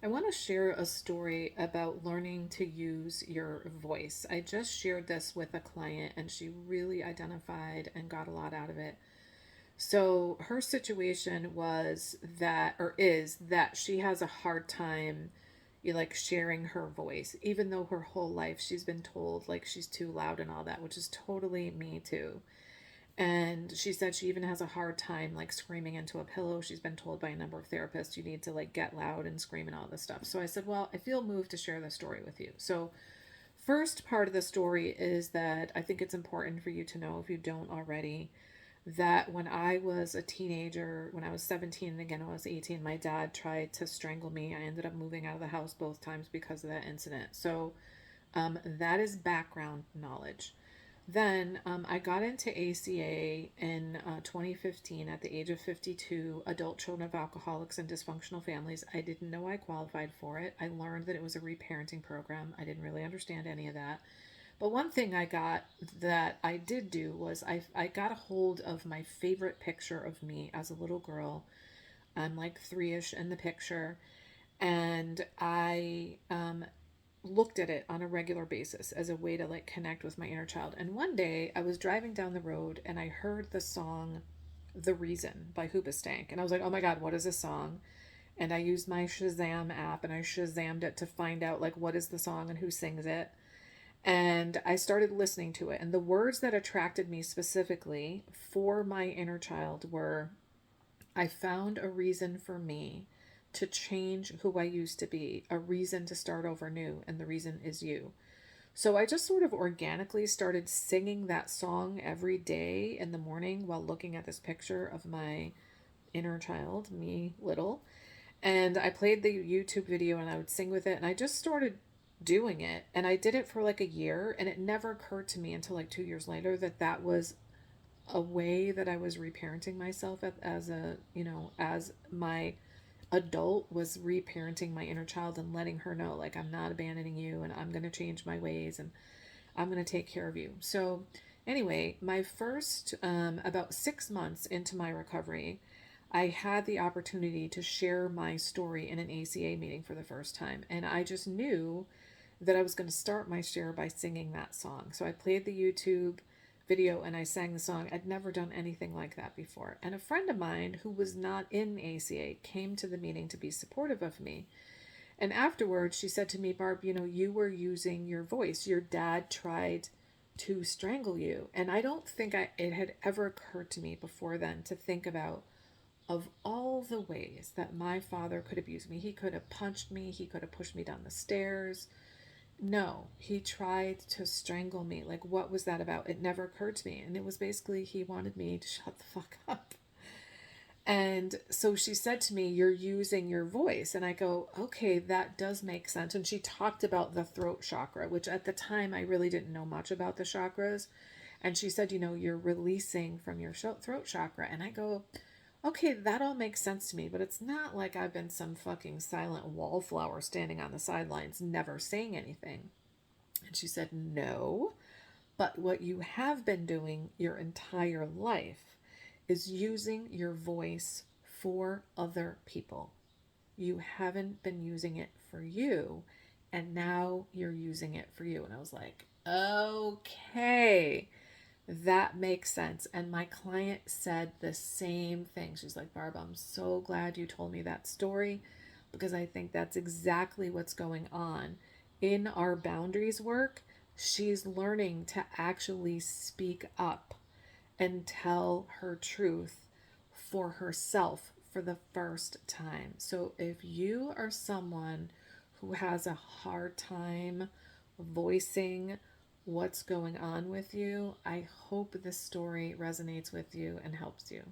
I want to share a story about learning to use your voice. I just shared this with a client and she really identified and got a lot out of it. So, her situation was that, or is that she has a hard time like sharing her voice, even though her whole life she's been told like she's too loud and all that, which is totally me too. And she said she even has a hard time like screaming into a pillow. She's been told by a number of therapists you need to like get loud and scream and all this stuff. So I said, well, I feel moved to share this story with you. So, first part of the story is that I think it's important for you to know, if you don't already, that when I was a teenager, when I was 17 and again I was 18, my dad tried to strangle me. I ended up moving out of the house both times because of that incident. So that is background knowledge. Then I got into ACA in 2015 at the age of 52, adult children of alcoholics and dysfunctional families. I didn't know I qualified for it. I learned that it was a reparenting program. I didn't really understand any of that. But one thing I got that I did do was I got a hold of my favorite picture of me as a little girl. I'm like three ish in the picture. And I looked at it on a regular basis as a way to like connect with my inner child. And one day I was driving down the road and I heard the song The Reason by Hoobastank. And I was like, oh my God, what is this song? And I used my Shazam app and I Shazammed it to find out like what is the song and who sings it. And I started listening to it. And the words that attracted me specifically for my inner child were, I found a reason for me to change who I used to be, a reason to start over new, and the reason is you. So I just sort of organically started singing that song every day in the morning while looking at this picture of my inner child, me little. And I played the YouTube video and I would sing with it. And I just started doing it. And I did it for like a year. And it never occurred to me until like 2 years later that that was a way that I was reparenting myself as a, as my adult was reparenting my inner child and letting her know, like, I'm not abandoning you and I'm going to change my ways and I'm going to take care of you. So, anyway, my first, about 6 months into my recovery, I had the opportunity to share my story in an ACA meeting for the first time. And I just knew that I was going to start my share by singing that song. So I played the YouTube video and I sang the song. I'd never done anything like that before. And a friend of mine who was not in ACA came to the meeting to be supportive of me. And afterwards, she said to me, Barb, you were using your voice. Your dad tried to strangle you. And I don't think it had ever occurred to me before then to think about, of all the ways that my father could abuse me. He could have punched me, he could have pushed me down the stairs. No, he tried to strangle me. Like, what was that about? It never occurred to me. And it was basically he wanted me to shut the fuck up. And so she said to me, you're using your voice. And I go, okay, that does make sense. And she talked about the throat chakra, which at the time I really didn't know much about the chakras. And she said, you're releasing from your throat chakra. And I go, okay, that all makes sense to me, but it's not like I've been some fucking silent wallflower standing on the sidelines, never saying anything. And she said, no, but what you have been doing your entire life is using your voice for other people. You haven't been using it for you, and now you're using it for you. And I was like, okay, that makes sense. And my client said the same thing. She's like, Barb, I'm so glad you told me that story because I think that's exactly what's going on. In our boundaries work, she's learning to actually speak up and tell her truth for herself for the first time. So if you are someone who has a hard time voicing what's going on with you, I hope this story resonates with you and helps you.